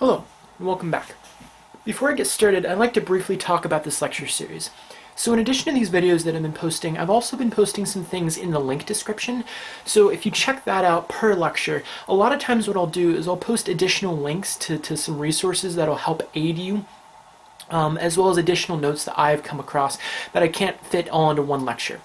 Hello, and welcome back. Before I get started, I'd like to briefly talk about this lecture series. So in addition to these videos that I've been posting, I've also been posting some things in the link description. So if you check that out per lecture, a lot of times what I'll do is I'll post additional links to some resources that'll help aid you, as well as additional notes that I've come across that I can't fit all into one lecture.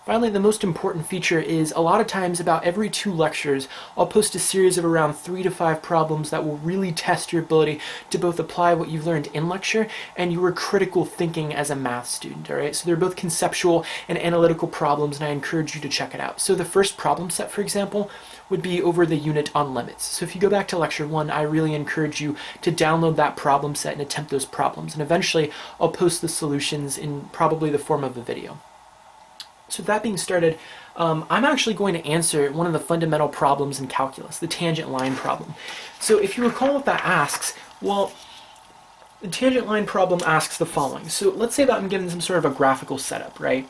Finally, the most important feature is a lot of times about every 2 lectures, I'll post a series of around 3 to 5 problems that will really test your ability to both apply what you've learned in lecture and your critical thinking as a math student, all right? So they're both conceptual and analytical problems, and I encourage you to check it out. So the first problem set, for example, would be over the unit on limits. So if you go back to lecture 1, I really encourage you to download that problem set and attempt those problems. And eventually, I'll post the solutions in probably the form of a video. So with that being started, I'm actually going to answer one of the fundamental problems in calculus, the tangent line problem. So if you recall what that asks, well, the tangent line problem asks the following. So let's say that I'm given some sort of a graphical setup, right?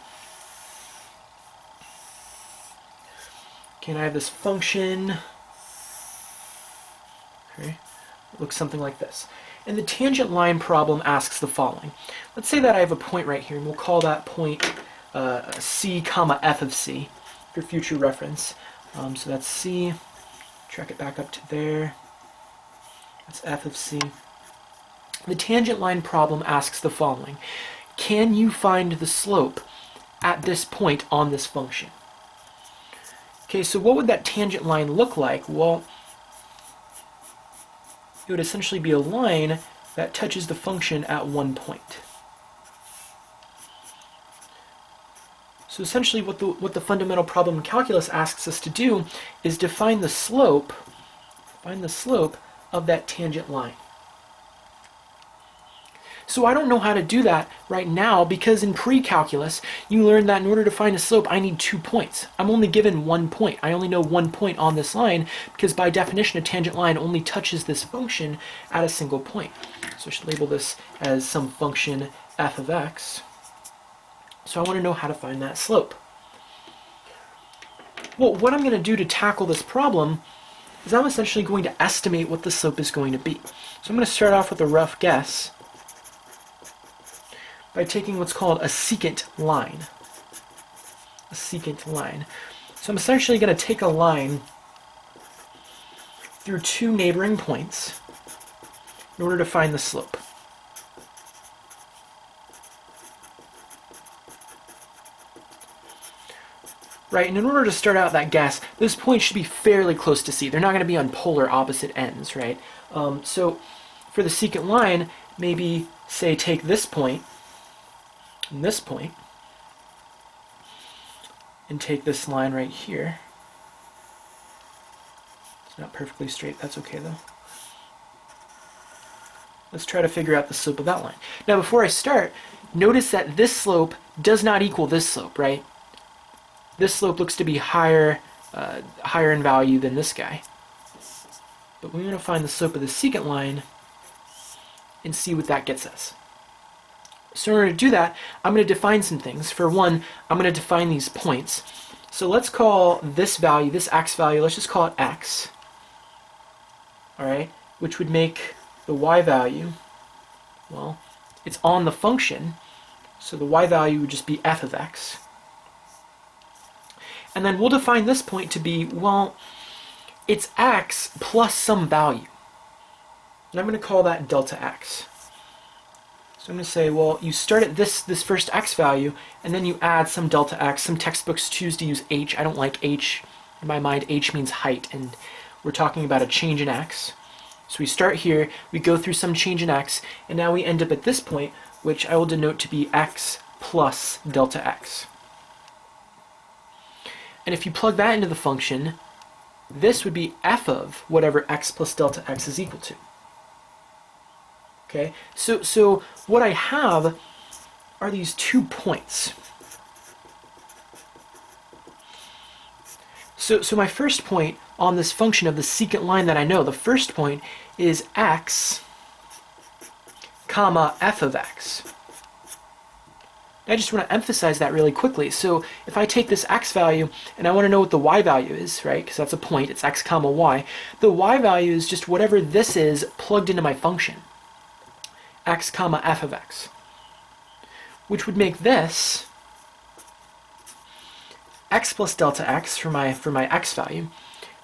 Okay, and I have this function. Okay, it looks something like this. And the tangent line problem asks the following. Let's say that I have a point right here, and we'll call that point C comma f of c for future reference. So that's C, track it back up to there, that's f of c. The tangent line problem asks the following. Can you find the slope at this point on this function? Okay, so what would that tangent line look like? Well, it would essentially be a line that touches the function at one point. So essentially what the fundamental problem in calculus asks us to do is define the slope of that tangent line. So I don't know how to do that right now because in pre-calculus you learned that in order to find a slope I need 2 points. I'm only given 1 point. I only know 1 point on this line because by definition a tangent line only touches this function at a single point. So I should label this as some function f of x. So I want to know how to find that slope. Well, what I'm going to do to tackle this problem is I'm essentially going to estimate what the slope is going to be. So I'm going to start off with a rough guess by taking what's called a secant line. A secant line. So I'm essentially going to take a line through 2 neighboring points in order to find the slope. Right, and in order to start out that guess, those points should be fairly close to C. They're not going to be on polar opposite ends, right? So for the secant line, maybe, say, take this point, and this point, and take this line right here. It's not perfectly straight, that's okay though. Let's try to figure out the slope of that line. Now before I start, notice that this slope does not equal this slope, right? This slope looks to be higher in value than this guy. But we want to find the slope of the secant line and see what that gets us. So in order to do that, I'm going to define some things. For one, I'm going to define these points. So let's call this value, this x value, let's just call it x. Alright, which would make the y value, well, it's on the function, so the y value would just be f of x. And then we'll define this point to be, well, it's x plus some value. And I'm going to call that delta x. So I'm going to say, well, you start at this first x value, and then you add some delta x. Some textbooks choose to use h. I don't like h. In my mind, h means height, and we're talking about a change in x. So we start here, we go through some change in x, and now we end up at this point, which I will denote to be x plus delta x. And if you plug that into the function, this would be f of whatever x plus delta x is equal to. Okay, so what I have are these 2 points. So my first point on this function of the secant line that I know, the first point is x comma f of x. I just want to emphasize that really quickly. So if I take this x value and I want to know what the y value is, right, because that's a point, it's x comma y, the y value is just whatever this is plugged into my function, x comma f of x, which would make this x plus delta x for my x value,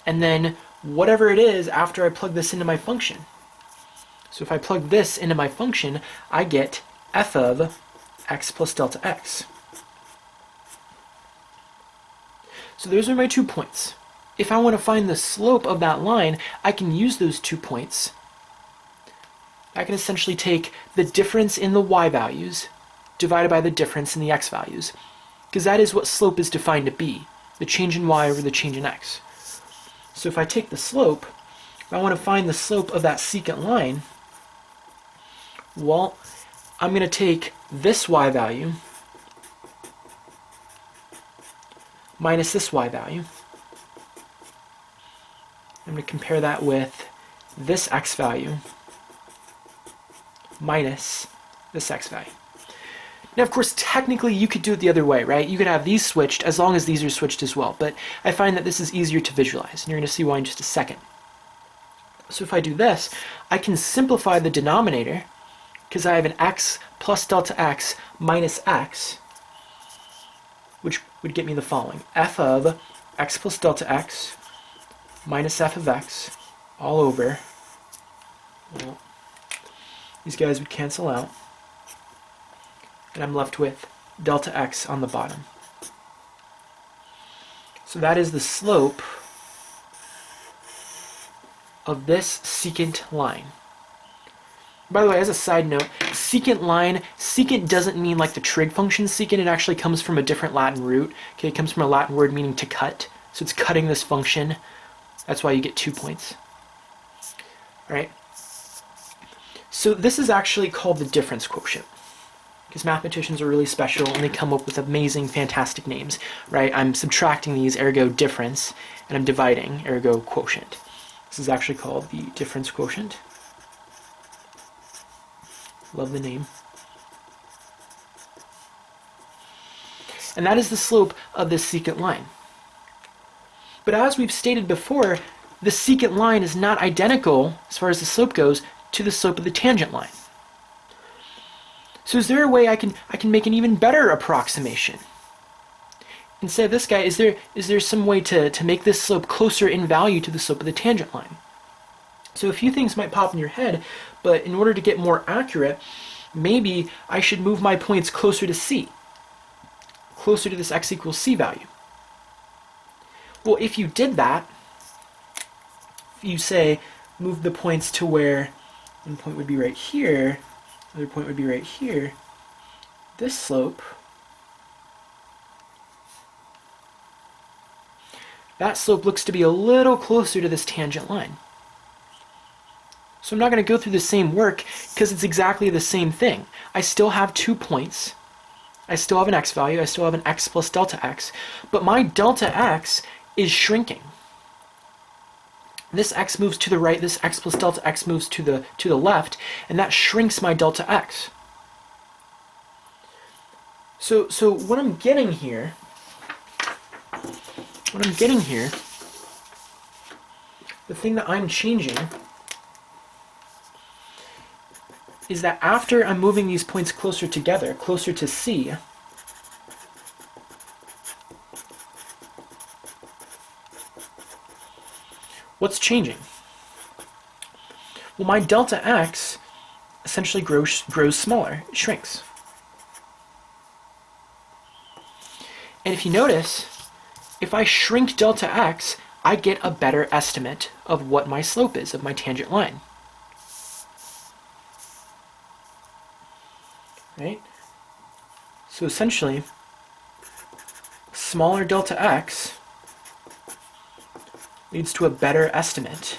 and then whatever it is after I plug this into my function. So if I plug this into my function, I get f of x plus delta x. So those are my 2 points. If I want to find the slope of that line, I can use those 2 points. I can essentially take the difference in the y values divided by the difference in the x values, because that is what slope is defined to be, the change in y over the change in x. So if I take the slope, if I want to find the slope of that secant line, well, I'm going to take this y value minus this y value. I'm going to compare that with this x value minus this x value. Now, of course, technically you could do it the other way, right? You could have these switched as long as these are switched as well, but I find that this is easier to visualize, and you're going to see why in just a second. So if I do this, I can simplify the denominator, because I have an x plus delta x minus x, which would get me the following. F of x plus delta x minus f of x all over, well, these guys would cancel out, and I'm left with delta x on the bottom. So that is the slope of this secant line. By the way, as a side note, secant line, secant doesn't mean like the trig function secant, it actually comes from a different Latin root. Okay, it comes from a Latin word meaning to cut. So it's cutting this function. That's why you get 2 points. All right. So this is actually called the difference quotient, because mathematicians are really special and they come up with amazing, fantastic names, right? I'm subtracting these, ergo difference, and I'm dividing, ergo quotient. This is actually called the difference quotient. Love the name. And that is the slope of this secant line. But as we've stated before, the secant line is not identical, as far as the slope goes, to the slope of the tangent line. So is there a way I can make an even better approximation? Instead of this guy, is there some way to make this slope closer in value to the slope of the tangent line? So a few things might pop in your head, but in order to get more accurate, maybe I should move my points closer to C, closer to this x equals C value. Well, if you did that, if you say move the points to where one point would be right here, another point would be right here, this slope, that slope looks to be a little closer to this tangent line. So I'm not going to go through the same work because it's exactly the same thing. I still have 2 points. I still have an x value. I still have an x plus delta x. But my delta x is shrinking. This x moves to the right. This x plus delta x moves to the left. And that shrinks my delta x. So what I'm getting here, the thing that I'm changing is that after I'm moving these points closer together, closer to C, what's changing? Well, my delta x essentially grows smaller, it shrinks. And if you notice, if I shrink delta x, I get a better estimate of what my slope is of my tangent line. Right? So essentially, smaller delta x leads to a better estimate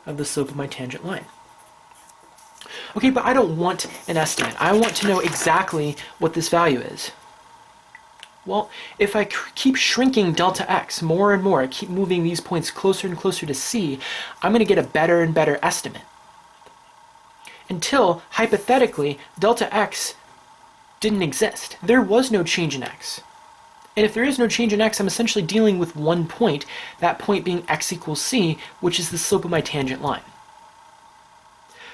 of the slope of my tangent line. Okay, but I don't want an estimate. I want to know exactly what this value is. Well, if I keep shrinking delta x more and more, I keep moving these points closer and closer to C, I'm going to get a better and better estimate. until, hypothetically, delta x didn't exist. There was no change in x. And if there is no change in x, I'm essentially dealing with one point, that point being x equals c, which is the slope of my tangent line.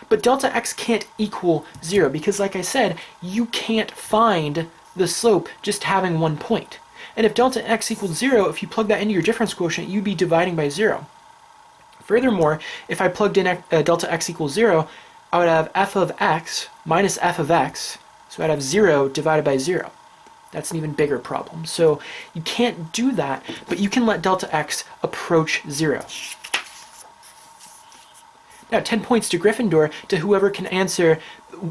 But delta x can't equal 0 because, like I said, you can't find the slope just having one point. And if delta x equals 0, if you plug that into your difference quotient, you'd be dividing by 0. Furthermore, if I plugged in delta x equals 0, I would have f of x minus f of x, so I'd have 0 divided by 0. That's an even bigger problem. So you can't do that, but you can let delta x approach 0. Now, 10 points to Gryffindor, to whoever can answer,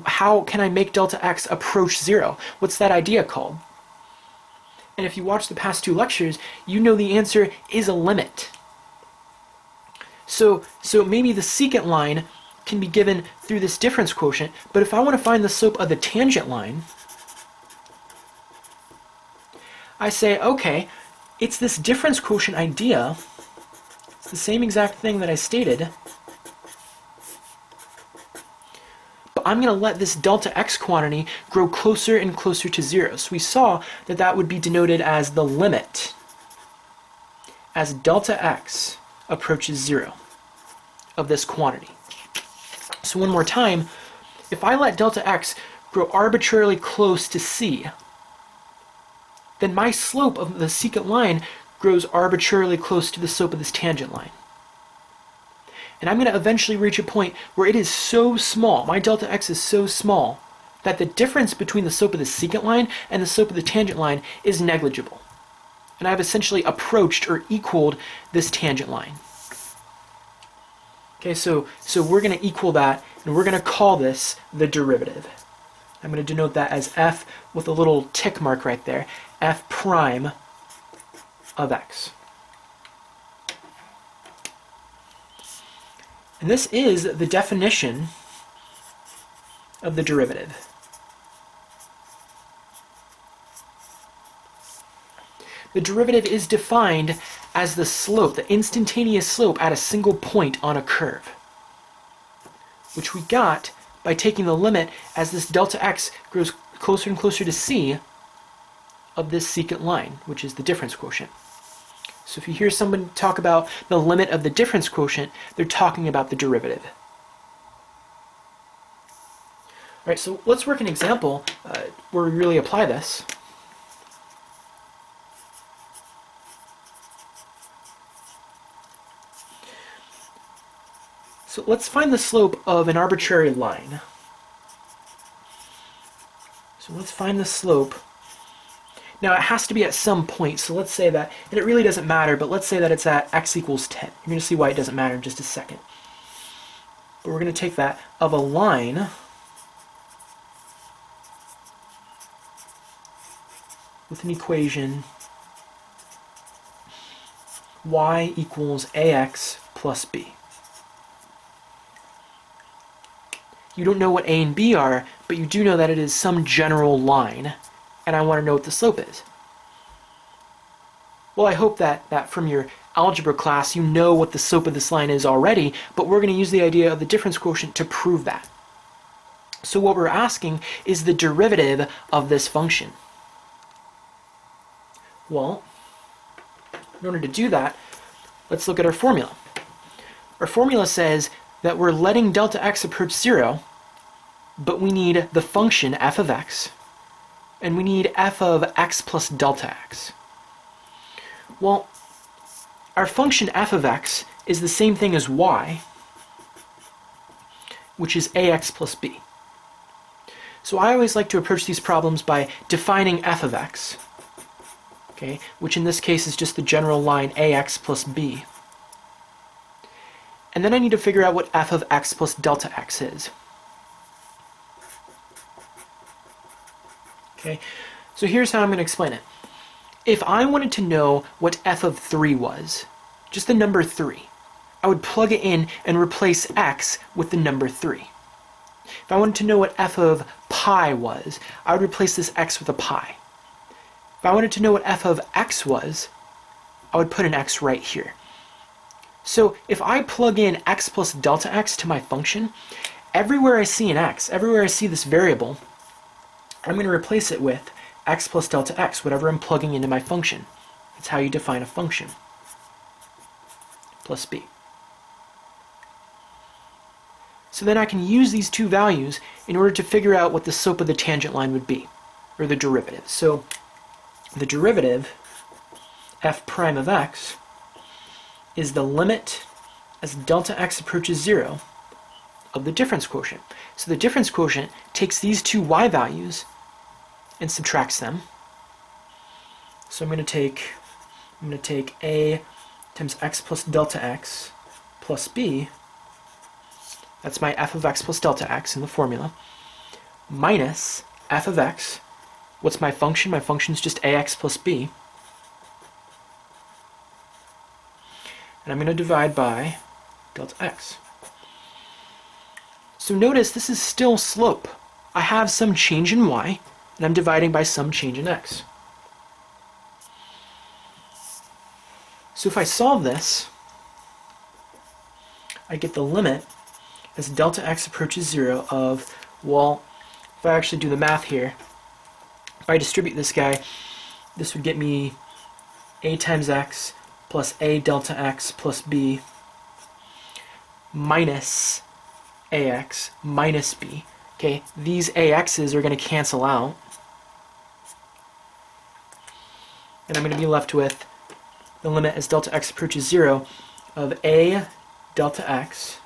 how can I make delta x approach 0? What's that idea called? And if you watch the past 2 lectures, you know the answer is a limit. So maybe the secant line can be given through this difference quotient, but if I want to find the slope of the tangent line, I say, okay, it's this difference quotient idea. It's the same exact thing that I stated, but I'm going to let this delta x quantity grow closer and closer to 0. So we saw that that would be denoted as the limit as delta x approaches 0 of this quantity. So one more time, if I let delta x grow arbitrarily close to c, then my slope of the secant line grows arbitrarily close to the slope of this tangent line. And I'm going to eventually reach a point where it is so small, my delta x is so small, that the difference between the slope of the secant line and the slope of the tangent line is negligible. And I've essentially approached or equaled this tangent line. Okay, so we're going to equal that, and we're going to call this the derivative. I'm going to denote that as f with a little tick mark right there, f prime of x. And this is the definition of the derivative. The derivative is defined as the slope, the instantaneous slope at a single point on a curve, which we got by taking the limit as this delta x grows closer and closer to c of this secant line, which is the difference quotient. So if you hear someone talk about the limit of the difference quotient, they're talking about the derivative. All right, so let's work an example where we really apply this. So let's find the slope of an arbitrary line. So let's find the slope. Now it has to be at some point, so let's say that, and it really doesn't matter, but let's say that it's at x equals 10. You're going to see why it doesn't matter in just a second. But we're going to take that of a line with an equation y equals ax plus b. You don't know what a and b are, but you do know that it is some general line, and I want to know what the slope is. Well, I hope that from your algebra class you know what the slope of this line is already, but we're going to use the idea of the difference quotient to prove that. So what we're asking is the derivative of this function. Well, in order to do that, let's look at our formula. Our formula says that we're letting delta x approach 0, but we need the function f of x, and we need f of x plus delta x. Well, our function f of x is the same thing as y, which is ax plus b. So I always like to approach these problems by defining f of x, okay, which in this case is just the general line ax plus b. And then I need to figure out what f of x plus delta x is. Okay, so here's how I'm going to explain it. If I wanted to know what f of 3 was, just the number 3, I would plug it in and replace x with the number 3. If I wanted to know what f of pi was, I would replace this x with a pi. If I wanted to know what f of x was, I would put an x right here. So if I plug in x plus delta x to my function, everywhere I see an x, everywhere I see this variable, I'm going to replace it with x plus delta x, whatever I'm plugging into my function. That's how you define a function, plus b. So then I can use these two values in order to figure out what the slope of the tangent line would be, or the derivative. So the derivative, f prime of x, is the limit as delta x approaches 0 of the difference quotient. So the difference quotient takes these two y values and subtracts them. So I'm going to take a times x plus delta x plus b, that's my f of x plus delta x in the formula, minus f of x, what's my function? My function is just ax plus b, and I'm going to divide by delta x. So notice this is still slope. I have some change in y, and I'm dividing by some change in x. So if I solve this, I get the limit as delta x approaches 0 of, well, if I actually do the math here, if I distribute this guy, this would get me a times x plus a delta x plus b minus ax minus b. Okay, these ax's are going to cancel out, and I'm going to be left with the limit as delta x approaches 0 of a delta x,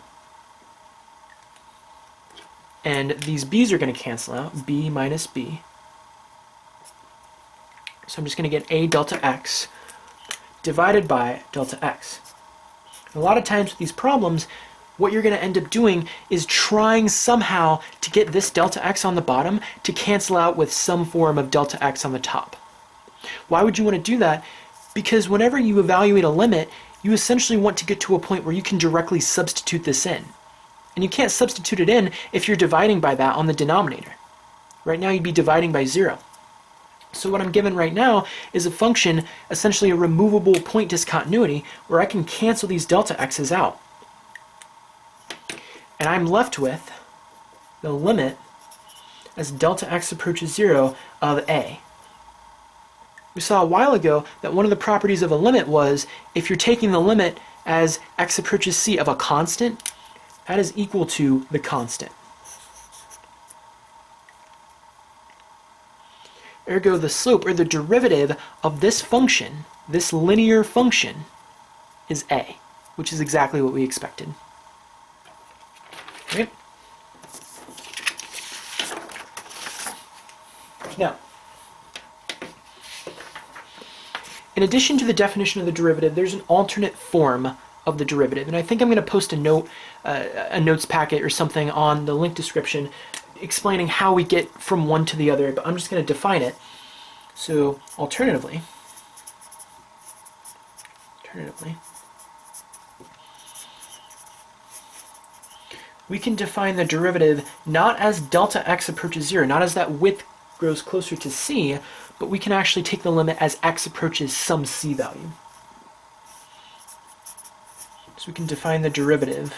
and these b's are going to cancel out, b minus b. So I'm just going to get a delta x divided by delta x. A lot of times with these problems, what you're going to end up doing is trying somehow to get this delta x on the bottom to cancel out with some form of delta x on the top. Why would you want to do that? Because whenever you evaluate a limit, you essentially want to get to a point where you can directly substitute this in. And you can't substitute it in if you're dividing by that on the denominator. Right now you'd be dividing by 0. So what I'm given right now is a function, essentially a removable point discontinuity, where I can cancel these delta x's out. And I'm left with the limit as delta x approaches 0 of a. We saw a while ago that one of the properties of a limit was if you're taking the limit as x approaches c of a constant, that is equal to the constant. Ergo, the slope, or the derivative of this function, this linear function, is a, which is exactly what we expected. Right? Now, in addition to the definition of the derivative, there's an alternate form of the derivative, and I think I'm going to post a notes packet or something on the link description explaining how we get from one to the other, but I'm just going to define it. So, alternatively, we can define the derivative not as delta x approaches 0, not as that width grows closer to c, but we can actually take the limit as x approaches some c value. So we can define the derivative.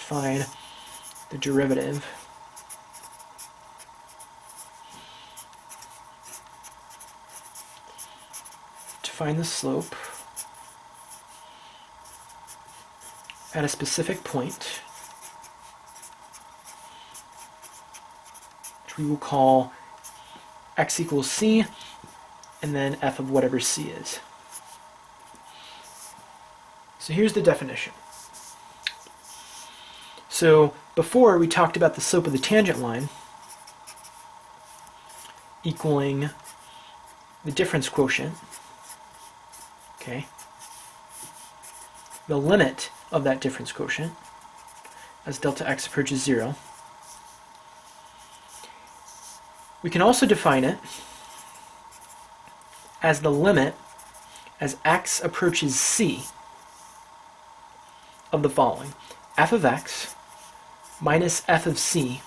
Define the slope at a specific point, which we will call x equals c, and then f of whatever c is. So here's the definition. So before we talked about the slope of the tangent line equaling the difference quotient, okay, the limit of that difference quotient as delta x approaches 0. We can also define it as the limit as x approaches c of the following: f of x minus f of c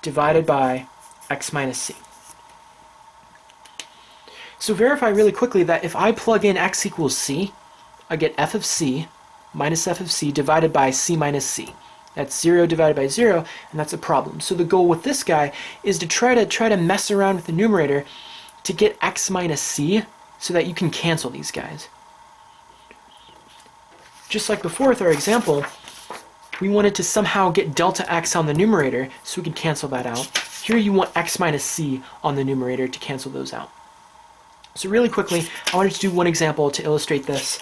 divided by x minus c. So verify really quickly that if I plug in x equals c, I get f of c minus f of c divided by c minus c. That's 0 divided by 0, and that's a problem. So the goal with this guy is to try to mess around with the numerator to get x minus c so that you can cancel these guys. Just like before with our example, we wanted to somehow get delta x on the numerator so we could cancel that out. Here you want x minus c on the numerator to cancel those out. So really quickly, I wanted to do one example to illustrate this,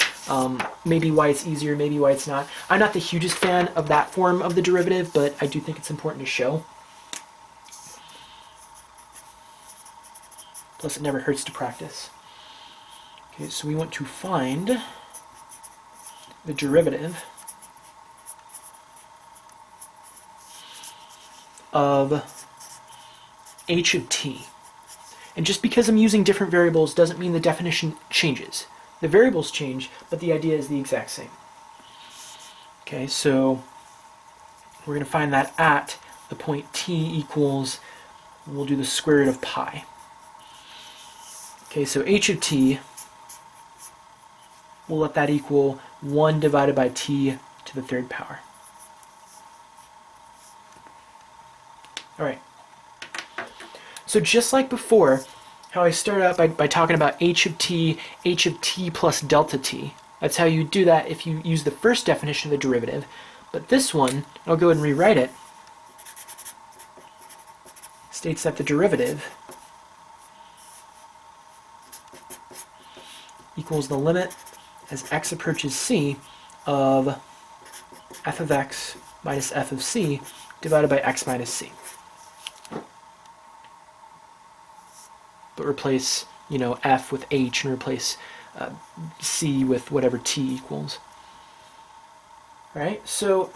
maybe why it's easier, maybe why it's not. I'm not the hugest fan of that form of the derivative, but I do think it's important to show. Plus, it never hurts to practice. Okay, so we want to find the derivative of h of t. And just because I'm using different variables doesn't mean the definition changes. The variables change, but the idea is the exact same. Okay, so we're going to find that at the point t equals, we'll do the square root of pi. Okay, so h of t, we'll let that equal 1 divided by t to the third power. All right. So just like before, how I started out by talking about h of t plus delta t. That's how you do that if you use the first definition of the derivative. But this one, I'll go ahead and rewrite it, states that the derivative equals the limit as x approaches c of f of x minus f of c divided by x minus c. But replace, f with h and replace c with whatever t equals. All right, so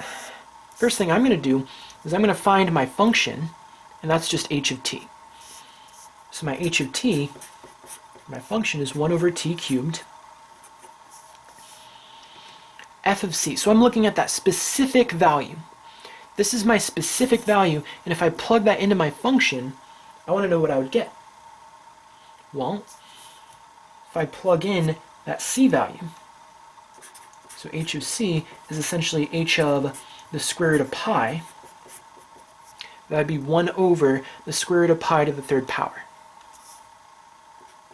first thing I'm going to do is I'm going to find my function, and that's just h of t. So my h of t, my function is 1 over t cubed f of c. So I'm looking at that specific value. This is my specific value, and if I plug that into my function, I want to know what I would get. Well, if I plug in that c value, so h of c is essentially h of the square root of pi, that would be 1 over the square root of pi to the third power.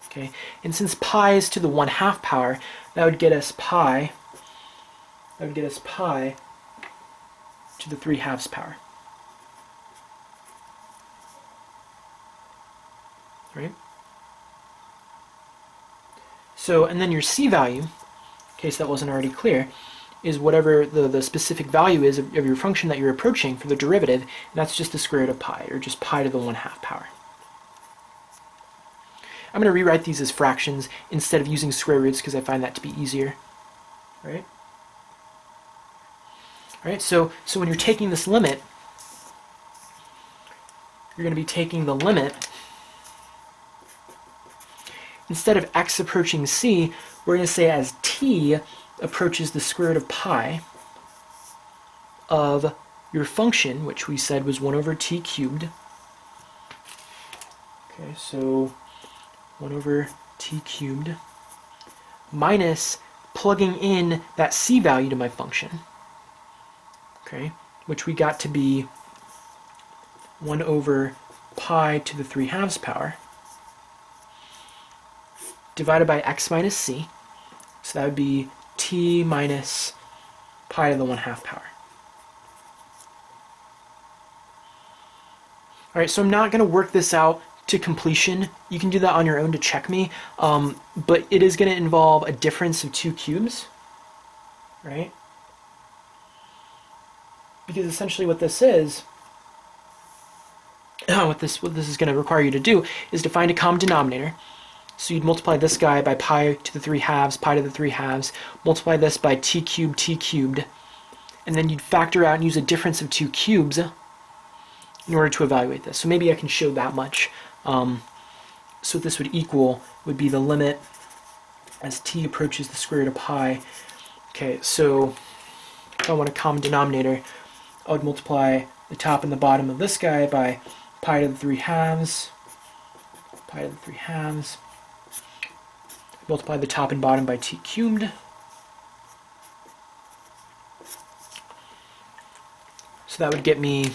Okay, and since pi is to the 1/2 power, that would get us pi to the 3/2 power. Right? So, and then your c value, in case that wasn't already clear, is whatever the specific value is of your function that you're approaching for the derivative, and that's just the square root of pi, or just pi to the 1/2 power. I'm going to rewrite these as fractions instead of using square roots because I find that to be easier. Right? All right, so when you're taking this limit, you're going to be taking the limit. Instead of x approaching c, we're going to say as t approaches the square root of pi of your function, which we said was 1 over t cubed. Okay, so 1 over t cubed minus plugging in that c value to my function, okay, which we got to be 1 over pi to the 3/2 power divided by x minus c, so that would be t minus pi to the 1/2 power. All right, so I'm not going to work this out to completion. You can do that on your own to check me, but it is going to involve a difference of 2 cubes, right? Because essentially what this is, what this is going to require you to do is to find a common denominator. So you'd multiply this guy by pi to the 3/2, pi to the 3/2, multiply this by t cubed, and then you'd factor out and use a difference of 2 cubes in order to evaluate this. So maybe I can show that much. So what this would equal would be the limit as t approaches the square root of pi. Okay, so if I want a common denominator, I would multiply the top and the bottom of this guy by pi to the 3/2, pi to the 3/2, multiply the top and bottom by t cubed, So that would get me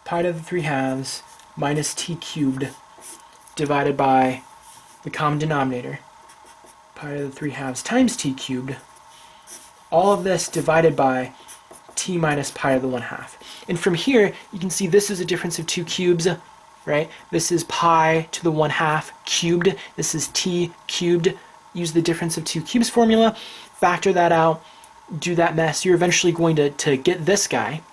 pi to the 3/2 minus t cubed divided by the common denominator, pi to the 3/2 times t cubed. All of this divided by t minus pi to the 1/2. And from here, you can see this is a difference of 2 cubes, right? This is pi to the 1/2 cubed. This is t cubed. Use the difference of 2 cubes formula, factor that out, do that mess. You're eventually going to get this guy.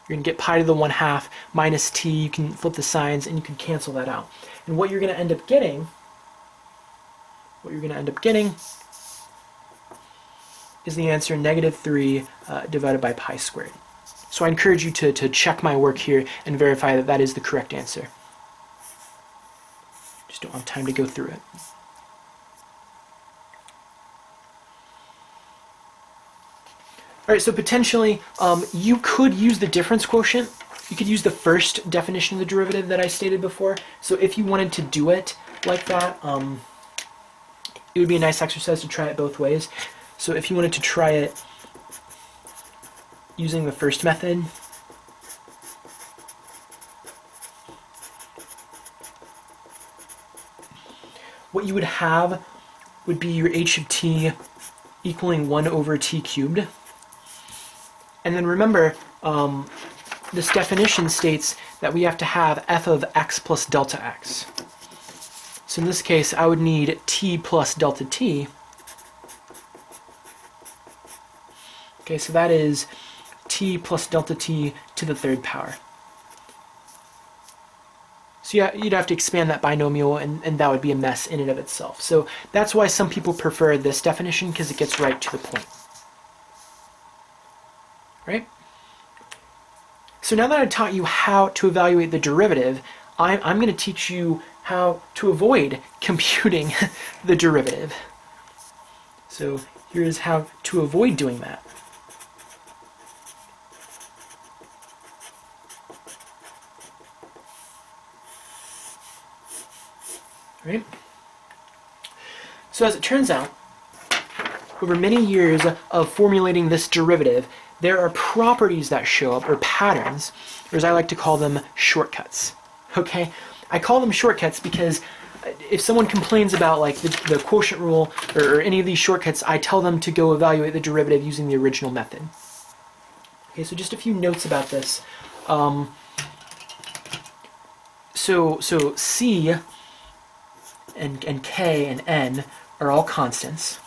You're going to get pi to the 1/2 minus t. You can flip the signs and you can cancel that out. And what you're going to end up getting, is the answer -3 divided by pi squared. So I encourage you to check my work here and verify that that is the correct answer. Just don't have time to go through it. All right, so potentially you could use the difference quotient. You could use the first definition of the derivative that I stated before. So if you wanted to do it like that, it would be a nice exercise to try it both ways. So if you wanted to try it using the first method, what you would have would be your h of t equaling 1 over t cubed. And then remember, this definition states that we have to have f of x plus delta x. So in this case, I would need t plus delta t. Okay, so that is t plus delta t to the 3rd power. So yeah, you'd have to expand that binomial, and that would be a mess in and of itself. So that's why some people prefer this definition, because it gets right to the point. Right? So now that I've taught you how to evaluate the derivative, I'm going to teach you how to avoid computing the derivative. So here's how to avoid doing that. Right? So as it turns out, over many years of formulating this derivative, there are properties that show up, or patterns, or as I like to call them, shortcuts. Okay? I call them shortcuts because if someone complains about like the quotient rule or any of these shortcuts, I tell them to go evaluate the derivative using the original method. Okay, so just a few notes about this. So C and K and N are all constants.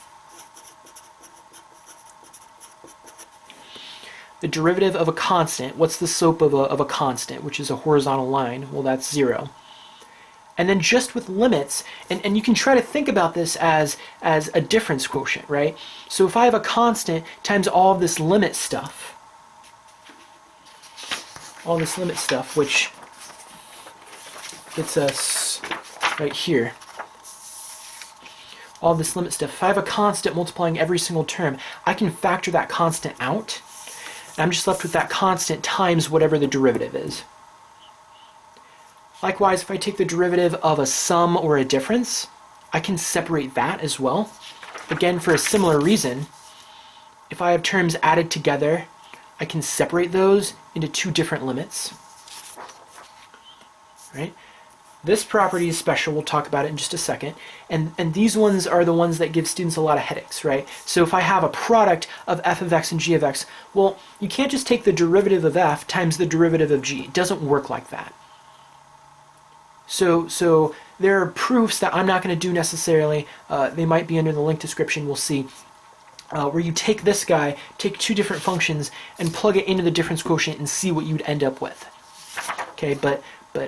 The derivative of a constant, what's the slope of a constant, which is a horizontal line? Well, that's 0. And then just with limits, and you can try to think about this as a difference quotient, right? So if I have a constant times all of this limit stuff, which gets us right here, all this limit stuff, if I have a constant multiplying every single term, I can factor that constant out. I'm just left with that constant times whatever the derivative is. Likewise, if I take the derivative of a sum or a difference, I can separate that as well. Again, for a similar reason, if I have terms added together, I can separate those into 2 different limits. Right? This property is special. We'll talk about it in just a second. And these ones are the ones that give students a lot of headaches, right? So if I have a product of f of x and g of x, well, you can't just take the derivative of f times the derivative of g. It doesn't work like that. So there are proofs that I'm not going to do necessarily. They might be under the link description. We'll see. Where you take this guy, take 2 different functions, and plug it into the difference quotient and see what you'd end up with. Okay, but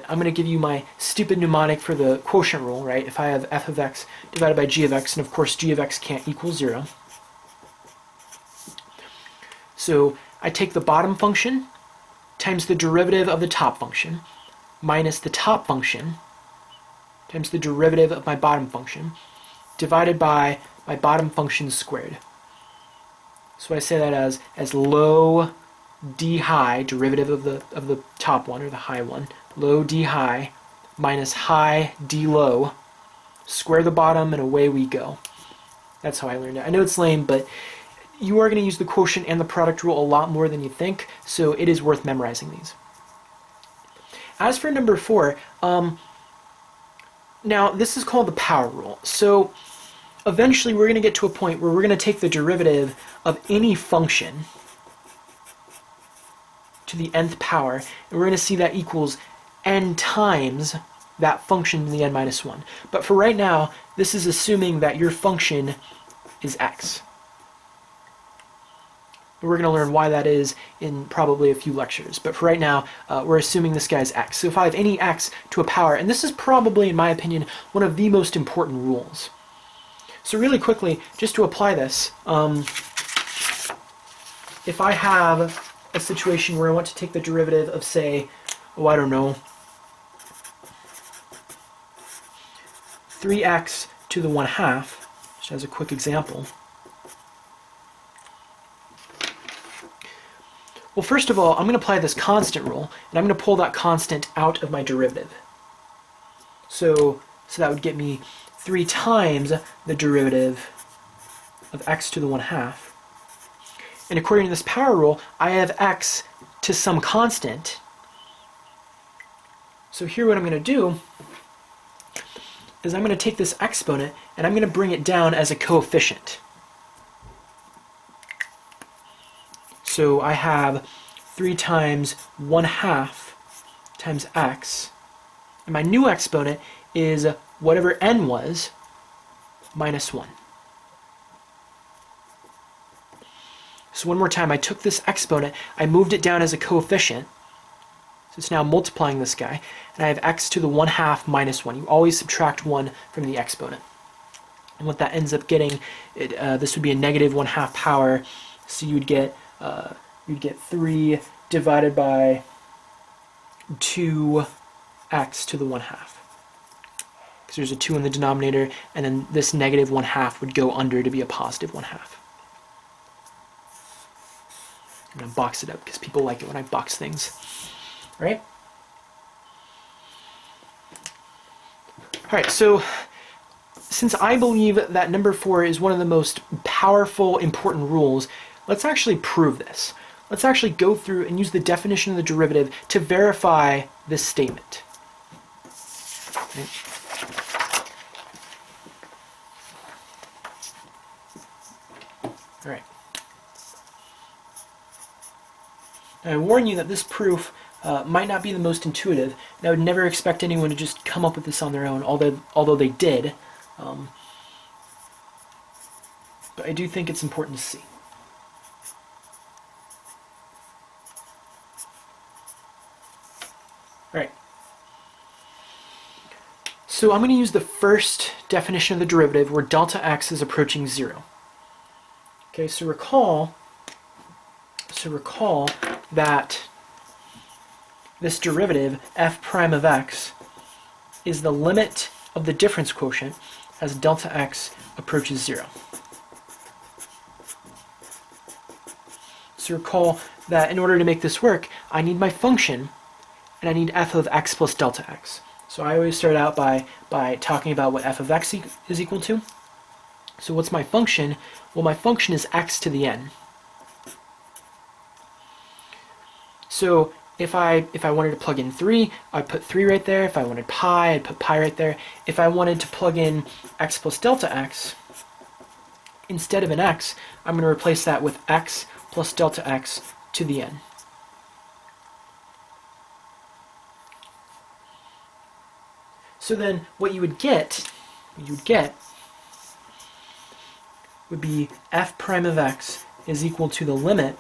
I'm going to give you my stupid mnemonic for the quotient rule, right? If I have f of x divided by g of x, and of course g of x can't equal 0. So I take the bottom function times the derivative of the top function minus the top function times the derivative of my bottom function divided by my bottom function squared. So I say that as low d high, derivative of the top one, or the high one, low d high minus high d low, square the bottom, and away we go. That's how I learned it. I know it's lame, but you are going to use the quotient and the product rule a lot more than you think, so it is worth memorizing these. As for number 4, now this is called the power rule. So eventually we're going to get to a point where we're going to take the derivative of any function to the nth power, and we're going to see that equals n times that function to the n minus 1. But for right now, this is assuming that your function is x. We're going to learn why that is in probably a few lectures. But for right now, we're assuming this guy's x. So if I have any x to a power, and this is probably, in my opinion, one of the most important rules. So really quickly, just to apply this, if I have a situation where I want to take the derivative of, say, I don't know, 3x to the 1/2, just as a quick example. Well, first of all, I'm going to apply this constant rule, and I'm going to pull that constant out of my derivative. So that would get me 3 times the derivative of x to the 1/2. And according to this power rule, I have x to some constant. So here what I'm going to do is I'm going to take this exponent and I'm going to bring it down as a coefficient. So I have 3 times 1/2 times x, and my new exponent is whatever n was minus 1. So one more time, I took this exponent, I moved it down as a coefficient, so it's now multiplying this guy, and I have x to the 1/2 minus 1. You always subtract 1 from the exponent. And what that ends up getting, this would be a negative 1/2 power, so you'd get 3 divided by 2x to the 1/2. Because there's a 2 in the denominator, and then this negative 1/2 would go under to be a positive 1/2. I'm going to box it up because people like it when I box things. Right? Alright, so since I believe that number 4 is one of the most powerful, important rules, let's actually prove this. Let's actually go through and use the definition of the derivative to verify this statement. Okay. All right. Now, I warn you that this proof might not be the most intuitive, and I would never expect anyone to just come up with this on their own, although they did. But I do think it's important to see. Alright. So I'm going to use the first definition of the derivative where delta x is approaching 0. Okay, so recall that this derivative, f prime of x, is the limit of the difference quotient as delta x approaches 0. So recall that in order to make this work, I need my function, and I need f of x plus delta x. So I always start out by talking about what f of x is equal to. So what's my function? Well, my function is x to the n. So if I wanted to plug in 3, I'd put 3 right there. If I wanted pi, I'd put pi right there. If I wanted to plug in x plus delta x, instead of an x, I'm going to replace that with x plus delta x to the n. So then what you would get would be f prime of x is equal to the limit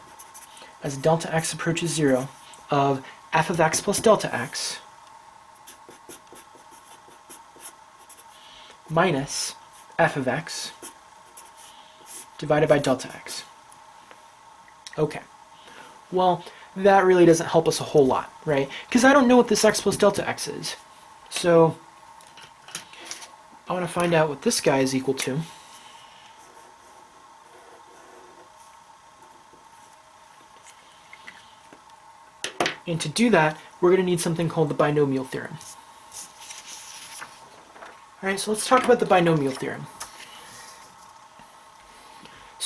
as delta x approaches 0 of f of x plus delta x minus f of x divided by delta x. Okay. Well, that really doesn't help us a whole lot, right? Because I don't know what this x plus delta x is. So I want to find out what this guy is equal to. And to do that, we're going to need something called the binomial theorem. Alright, so let's talk about the binomial theorem.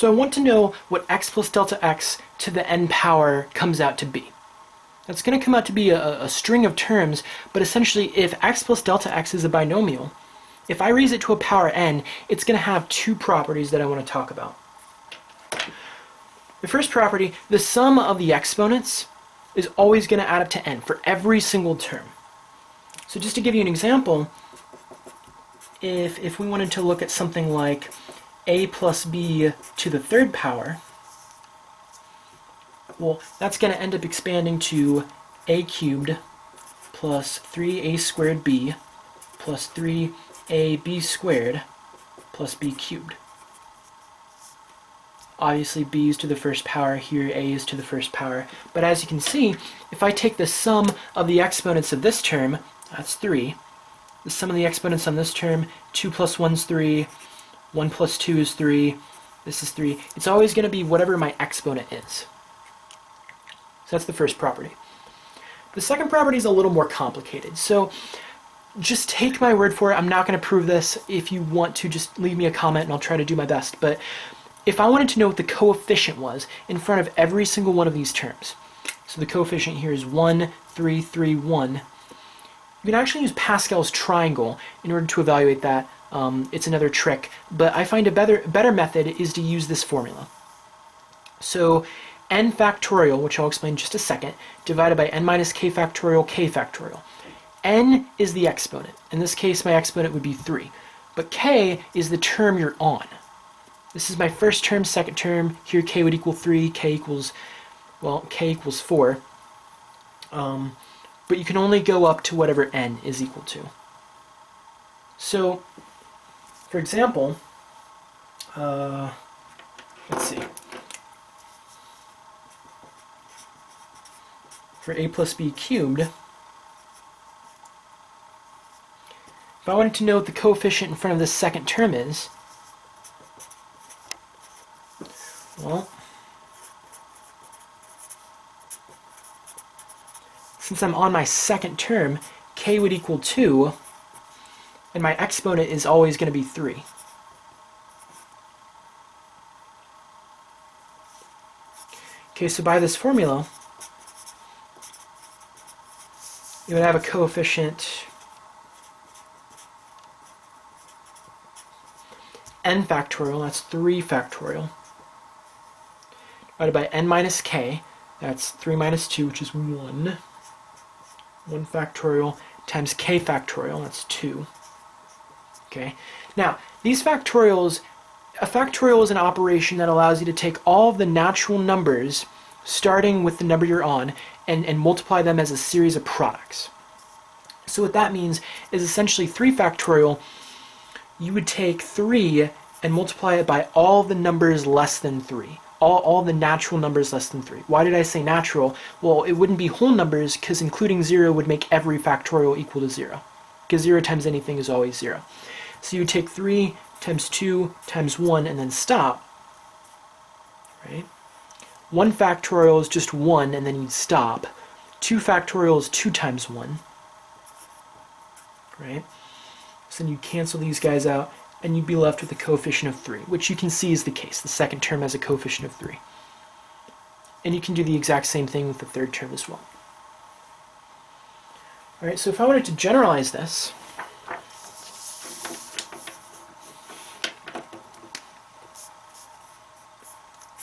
So I want to know what x plus delta x to the n power comes out to be. That's going to come out to be a string of terms, but essentially if x plus delta x is a binomial, if I raise it to a power n, it's going to have two properties that I want to talk about. The first property, the sum of the exponents is always going to add up to n for every single term. So just to give you an example, if we wanted to look at something like a plus b to the third power, well, that's going to end up expanding to a cubed plus 3a squared b plus 3ab squared plus b cubed. Obviously b is to the first power, here a is to the first power, but as you can see, if I take the sum of the exponents of this term, that's 3, the sum of the exponents on this term, 2 plus 1 is 3, 1 plus 2 is 3, this is 3. It's always going to be whatever my exponent is. So that's the first property. The second property is a little more complicated. So just take my word for it. I'm not going to prove this. If you want to, just leave me a comment and I'll try to do my best. But if I wanted to know what the coefficient was in front of every single one of these terms, so the coefficient here is 1, 3, 3, 1, you can actually use Pascal's triangle in order to evaluate that. It's another trick, but I find a better method is to use this formula. So n factorial, which I'll explain in just a second, divided by n minus k factorial, k factorial. N is the exponent. In this case, my exponent would be 3. But k is the term you're on. This is my first term, second term. Here k would equal 3, k equals 4. But you can only go up to whatever n is equal to. So, for example, let's see. For a plus b cubed, if I wanted to know what the coefficient in front of this second term is, well, since I'm on my second term, k would equal 2, and my exponent is always going to be 3. Okay, so by this formula, you would have a coefficient n factorial, that's 3 factorial, divided by n minus k, that's 3 minus 2, which is 1. 1 factorial times k factorial, that's 2. Okay. Now, these factorials, a factorial is an operation that allows you to take all of the natural numbers, starting with the number you're on, and multiply them as a series of products. So what that means is essentially 3 factorial, you would take 3 and multiply it by all the numbers less than 3. All the natural numbers less than 3. Why did I say natural? Well, it wouldn't be whole numbers, because including 0 would make every factorial equal to 0. Because 0 times anything is always 0. So you take 3 times 2 times 1 and then stop. Right? 1 factorial is just 1 and then you'd stop. 2 factorial is 2 times 1. Right? So then you cancel these guys out and you'd be left with a coefficient of 3, which you can see is the case. The second term has a coefficient of 3. And you can do the exact same thing with the third term as well. Alright, so if I wanted to generalize this,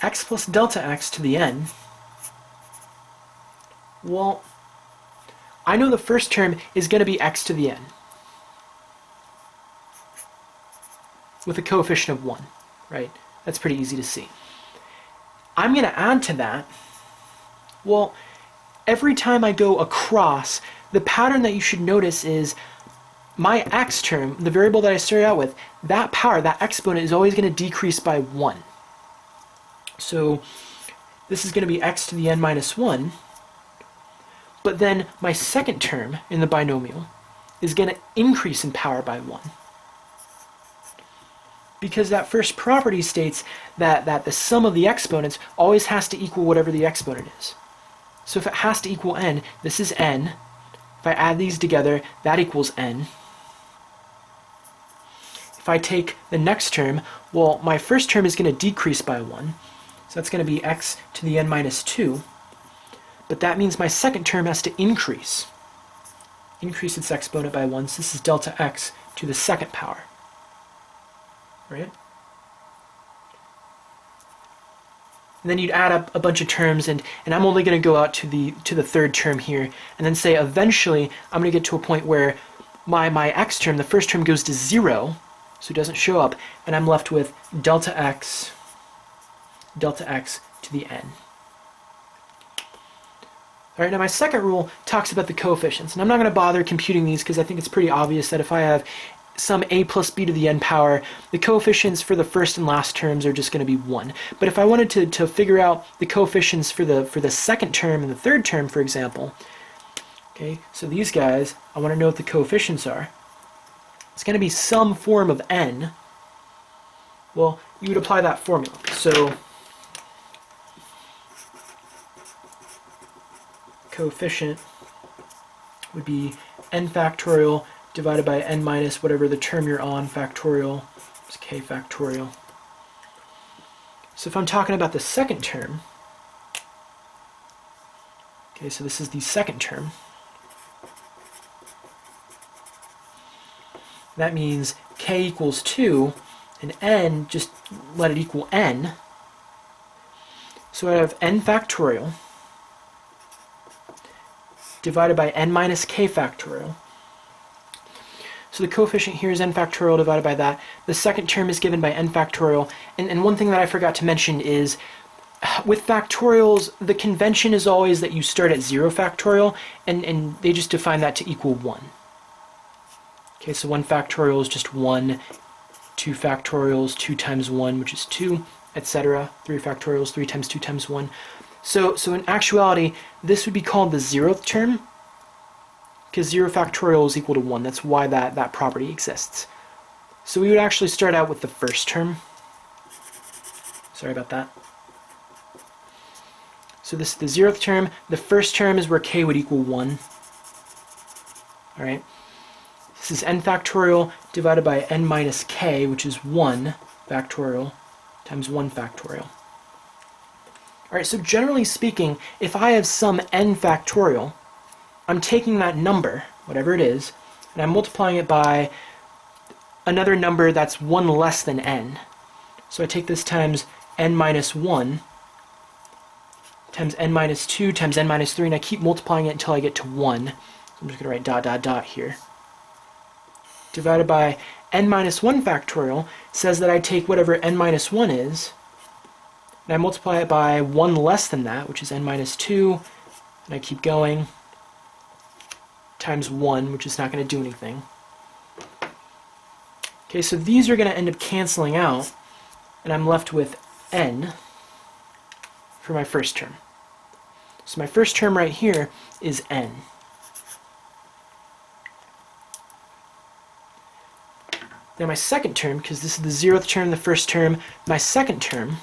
x plus delta x to the n, well, I know the first term is going to be x to the n, with a coefficient of 1, right? That's pretty easy to see. I'm going to add to that, well, every time I go across, the pattern that you should notice is my x term, the variable that I started out with, that power, that exponent is always going to decrease by 1. So this is going to be x to the n minus 1, but then my second term in the binomial is going to increase in power by 1. Because that first property states that the sum of the exponents always has to equal whatever the exponent is. So if it has to equal n, this is n. If I add these together, that equals n. if I take the next term, well, my first term is going to decrease by 1. So that's going to be x to the n minus 2. But that means my second term has to increase. Increase its exponent by 1. So this is delta x to the second power. Right? And then you'd add up a bunch of terms, and I'm only going to go out to the third term here, and then say eventually I'm going to get to a point where my x term, the first term, goes to 0, so it doesn't show up, and I'm left with delta x to the n. All right, now my second rule talks about the coefficients, and I'm not going to bother computing these because I think it's pretty obvious that if I have some a plus b to the n power, the coefficients for the first and last terms are just going to be 1. But if I wanted to figure out the coefficients for the second term and the third term, for example, okay, so these guys, I want to know what the coefficients are. It's going to be some form of n. Well, you would apply that formula. So coefficient would be n factorial divided by n minus whatever the term you're on factorial, it's k factorial. So if I'm talking about the second term, okay, so this is the second term, that means k equals 2, and n, just let it equal n. So I have n factorial divided by n minus k factorial. So the coefficient here is n factorial divided by that. The second term is given by n factorial. And one thing that I forgot to mention is, with factorials, the convention is always that you start at 0 factorial, and they just define that to equal 1. Okay, so 1 factorial is just 1, 2 factorials, 2 times 1, which is 2, etc. 3 factorials, 3 times 2 times 1. So in actuality, this would be called the 0th term, because 0 factorial is equal to 1. That's why that property exists. So we would actually start out with the first term. Sorry about that. So this is the 0th term. The first term is where k would equal 1. All right. This is n factorial divided by n minus k, which is 1 factorial times 1 factorial. All right, so generally speaking, if I have some n factorial, I'm taking that number, whatever it is, and I'm multiplying it by another number that's 1 less than n. So I take this times n minus 1 times n minus 2 times n minus 3, and I keep multiplying it until I get to 1. So I'm just going to write dot dot dot here. Divided by n minus 1 factorial says that I take whatever n minus 1 is, and I multiply it by 1 less than that, which is n minus 2, and I keep going, times 1, which is not going to do anything. Okay, so these are going to end up canceling out, and I'm left with n for my first term. So my first term right here is n. Now my second term, because this is the 0th term, the first term, my second term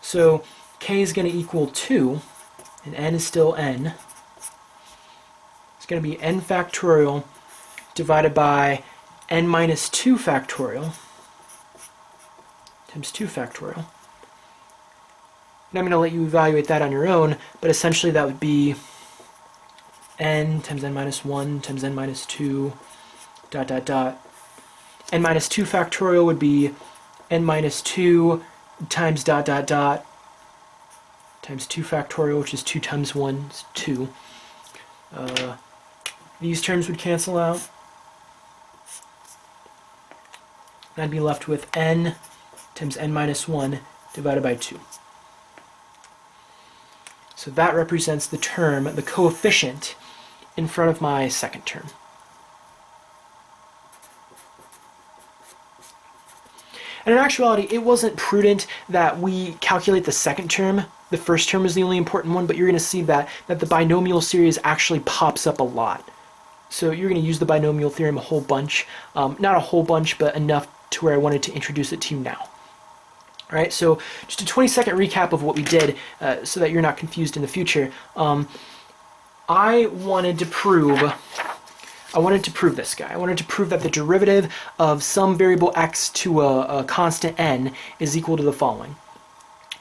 so k is going to equal 2, and n is still n. It's going to be n factorial divided by n minus 2 factorial times 2 factorial. And I'm going to let you evaluate that on your own, but essentially that would be n times n minus 1 times n minus 2 dot dot dot. N minus 2 factorial would be n minus 2 times dot dot dot times 2 factorial, which is 2 times 1 is 2. These terms would cancel out. And I'd be left with n times n minus 1 divided by 2. So that represents the term, the coefficient, in front of my second term. And in actuality, it wasn't prudent that we calculate the second term. The first term is the only important one, but you're going to see that the binomial series actually pops up a lot. So you're going to use the binomial theorem a whole bunch. Not a whole bunch, but enough to where I wanted to introduce it to you now. All right, so just a 20-second recap of what we did so that you're not confused in the future. I wanted to prove I wanted to prove this guy. I wanted to prove that the derivative of some variable x to a constant n is equal to the following.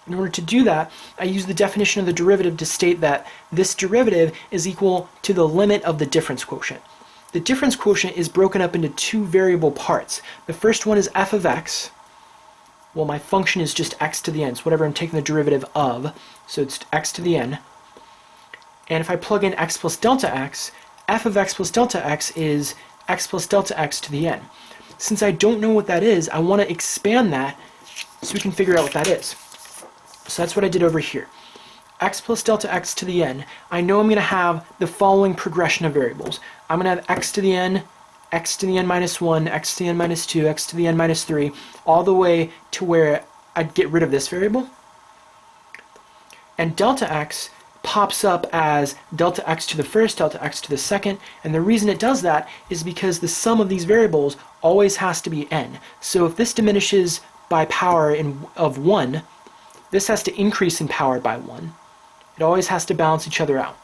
In order to do that, I use the definition of the derivative to state that this derivative is equal to the limit of the difference quotient. The difference quotient is broken up into two variable parts. The first one is f of x. Well, my function is just x to the n, so whatever I'm taking the derivative of, so it's x to the n. And if I plug in x plus delta x, f of x plus delta x is x plus delta x to the n. Since I don't know what that is, I want to expand that so we can figure out what that is. So that's what I did over here. X plus delta x to the n. I know I'm going to have the following progression of variables. I'm going to have x to the n minus 1, x to the n minus 2, x to the n minus 3, all the way to where I'd get rid of this variable. And delta x pops up as delta x to the first, delta x to the second, and the reason it does that is because the sum of these variables always has to be n. So if this diminishes by power of 1, this has to increase in power by 1. It always has to balance each other out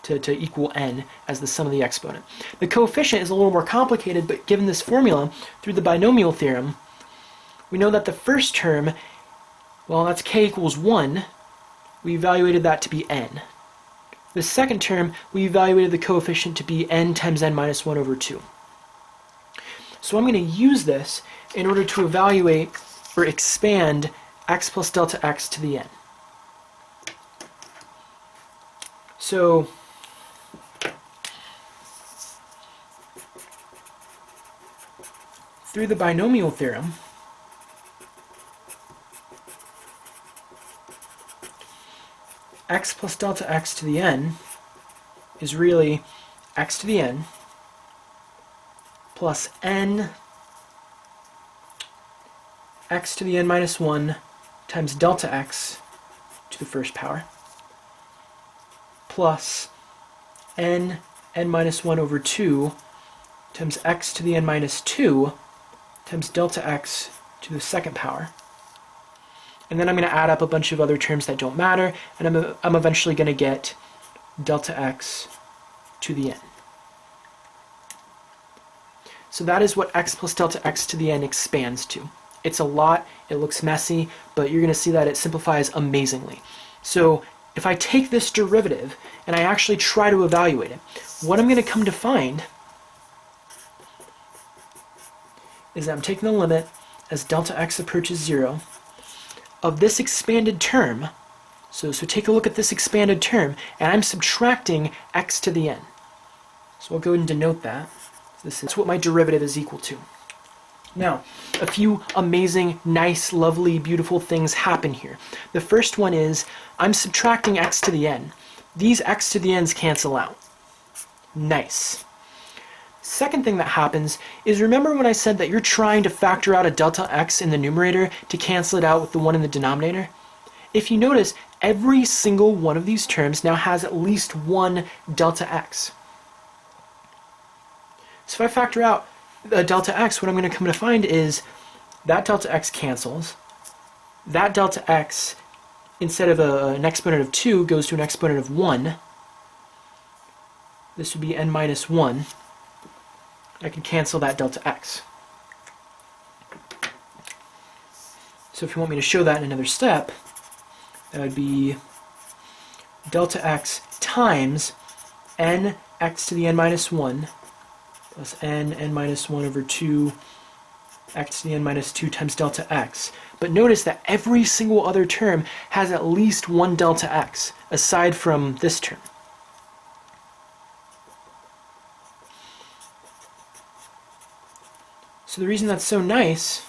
to equal n as the sum of the exponent. The coefficient is a little more complicated, but given this formula, through the binomial theorem, we know that the first term, well, that's k equals 1. We evaluated that to be n. The second term, we evaluated the coefficient to be n times n minus 1 over 2. So I'm going to use this in order to evaluate or expand x plus delta x to the n. So through the binomial theorem, x plus delta x to the n is really x to the n plus n x to the n minus 1 times delta x to the first power plus n minus 1 over 2 times x to the n minus 2 times delta x to the second power. And then I'm going to add up a bunch of other terms that don't matter, and I'm eventually going to get delta x to the n. So that is what x plus delta x to the n expands to. It's a lot, it looks messy, but you're going to see that it simplifies amazingly. So if I take this derivative and I actually try to evaluate it, what I'm going to come to find is that I'm taking the limit as delta x approaches 0 of this expanded term. So take a look at this expanded term, and I'm subtracting x to the n. So I'll go ahead and denote that. This is what my derivative is equal to. Now, a few amazing, nice, lovely, beautiful things happen here. The first one is I'm subtracting x to the n. These x to the n's cancel out. Nice. Second thing that happens is, remember when I said that you're trying to factor out a delta x in the numerator to cancel it out with the one in the denominator? If you notice, every single one of these terms now has at least one delta x. So if I factor out a delta x, what I'm going to come to find is that delta x cancels. That delta x, instead of an exponent of 2, goes to an exponent of 1. This would be n minus 1. I can cancel that delta x. So if you want me to show that in another step, that would be delta x times n x to the n minus 1 plus n minus 1 over 2 x to the n minus 2 times delta x. But notice that every single other term has at least one delta x, aside from this term. So the reason that's so nice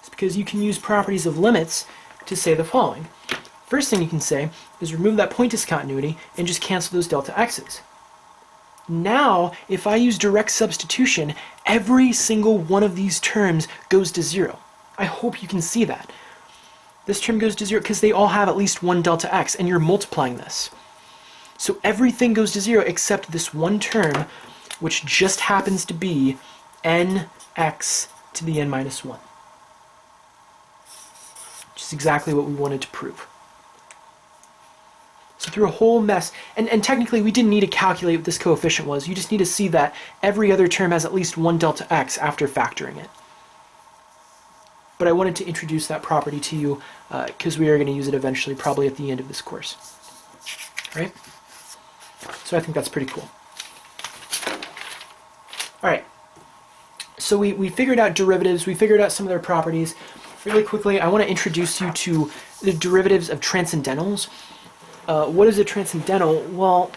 is because you can use properties of limits to say the following. First thing you can say is remove that point discontinuity and just cancel those delta x's. Now, if I use direct substitution, every single one of these terms goes to 0. I hope you can see that. This term goes to 0 because they all have at least one delta x, and you're multiplying this. So everything goes to 0 except this one term, which just happens to be nx to the n minus 1. Which is exactly what we wanted to prove. through a whole mess. And technically, we didn't need to calculate what this coefficient was. You just need to see that every other term has at least one delta x after factoring it. But I wanted to introduce that property to you because we are going to use it eventually, probably at the end of this course. Right? So I think that's pretty cool. All right. So we figured out derivatives. We figured out some of their properties. Really quickly, I want to introduce you to the derivatives of transcendentals. What is a transcendental? Well,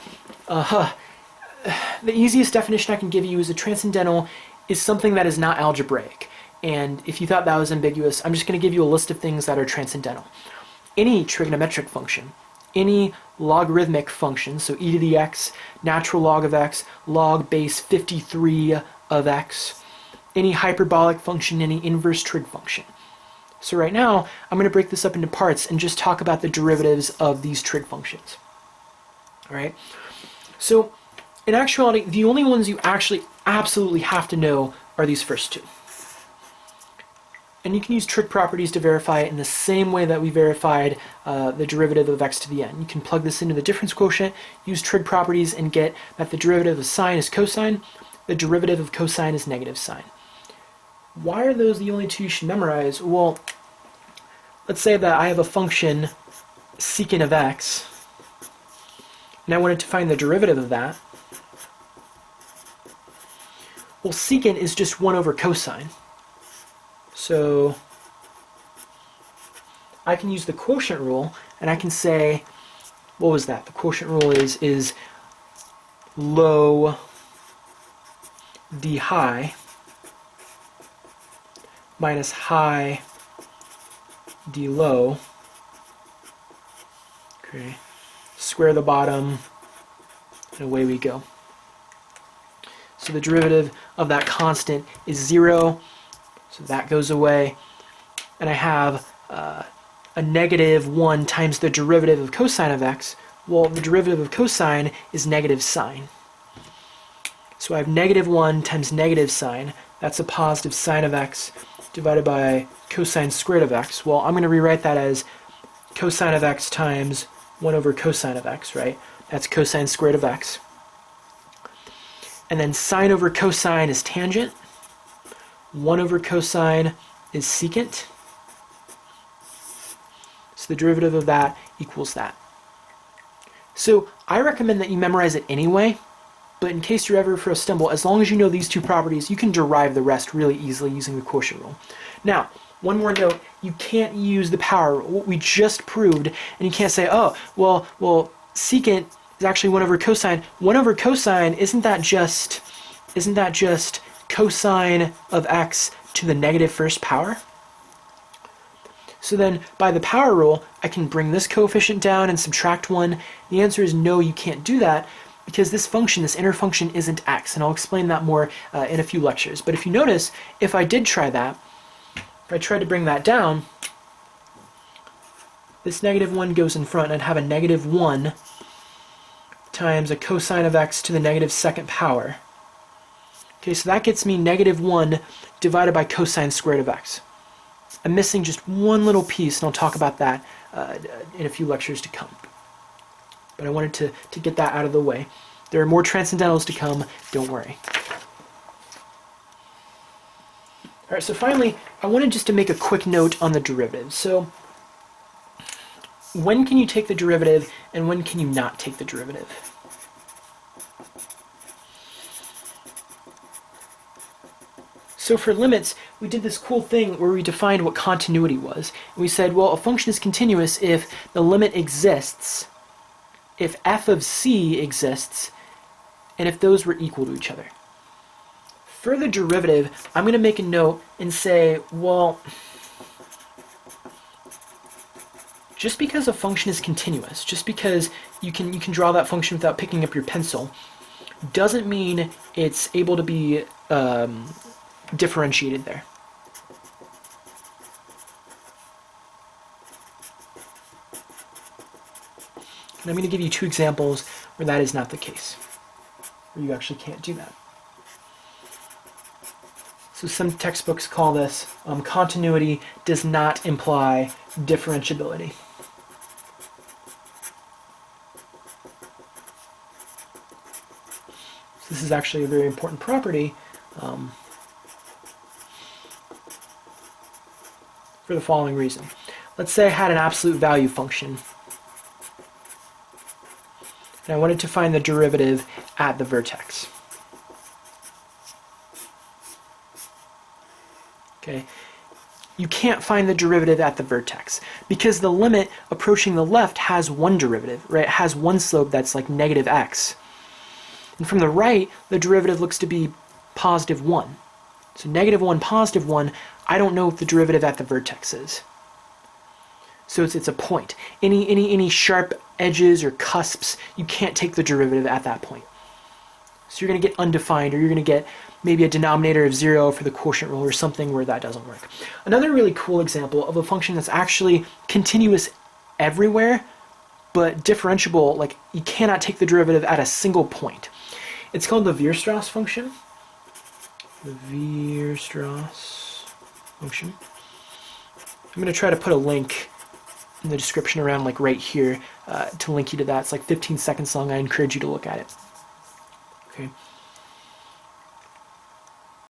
the easiest definition I can give you is a transcendental is something that is not algebraic. And if you thought that was ambiguous, I'm just going to give you a list of things that are transcendental. Any trigonometric function, any logarithmic function, so e to the x, natural log of x, log base 53 of x, any hyperbolic function, any inverse trig function. So right now, I'm going to break this up into parts and just talk about the derivatives of these trig functions. All right? So in actuality, the only ones you actually absolutely have to know are these first two. And you can use trig properties to verify it in the same way that we verified the derivative of x to the n. You can plug this into the difference quotient, use trig properties, and get that the derivative of sine is cosine, the derivative of cosine is negative sine. Why are those the only two you should memorize? Well, let's say that I have a function secant of x, and I wanted to find the derivative of that. Well, secant is just 1 over cosine. So I can use the quotient rule, and I can say, what was that? The quotient rule is low d high minus high d low. Okay. Square the bottom, and away we go. So the derivative of that constant is 0. So that goes away, and I have a negative 1 times the derivative of cosine of x. Well, the derivative of cosine is negative sine. So I have negative 1 times negative sine. That's a positive sine of x divided by cosine squared of x. Well, I'm going to rewrite that as cosine of x times 1 over cosine of x, right? That's cosine squared of x. And then sine over cosine is tangent. 1 over cosine is secant. So the derivative of that equals that. So I recommend that you memorize it anyway, but in case you're ever for a stumble, as long as you know these two properties, you can derive the rest really easily using the quotient rule. Now, one more note, you can't use the power rule, what we just proved, and you can't say, oh, well, secant is actually 1 over cosine. 1 over cosine, isn't that just cosine of x to the negative first power? So then, by the power rule, I can bring this coefficient down and subtract 1. The answer is no, you can't do that, because this function, this inner function, isn't x, and I'll explain that more in a few lectures. But if you notice, if I did try that, if I tried to bring that down, this negative 1 goes in front, and I'd have a negative 1 times a cosine of x to the negative second power. Okay, so that gets me negative 1 divided by cosine squared of x. I'm missing just one little piece, and I'll talk about that in a few lectures to come. But I wanted to get that out of the way. There are more transcendentals to come, don't worry. All right, so finally, I wanted just to make a quick note on the derivative. So when can you take the derivative, and when can you not take the derivative? So for limits, we did this cool thing where we defined what continuity was. And we said, well, a function is continuous if the limit exists, if f of c exists, and if those were equal to each other. For the derivative, I'm going to make a note and say, well, just because a function is continuous, just because you can draw that function without picking up your pencil, doesn't mean it's able to be differentiated there. And I'm going to give you two examples where that is not the case, where you actually can't do that. So some textbooks call this continuity does not imply differentiability. This is actually a very important property for the following reason. Let's say I had an absolute value function, and I wanted to find the derivative at the vertex. Okay. You can't find the derivative at the vertex because the limit approaching the left has one derivative, right? It has one slope that's like negative x. And from the right, the derivative looks to be positive 1. So negative 1, positive 1, I don't know what the derivative at the vertex is. So it's a point. Any sharp edges or cusps, you can't take the derivative at that point. So you're going to get undefined, or you're going to get maybe a denominator of 0 for the quotient rule or something where that doesn't work. Another really cool example of a function that's actually continuous everywhere, but differentiable, like you cannot take the derivative at a single point. It's called the Weierstrass function. The Weierstrass function. I'm going to try to put a link in the description around like right here to link you to that. It's like 15 seconds long. I encourage you to look at it. Okay.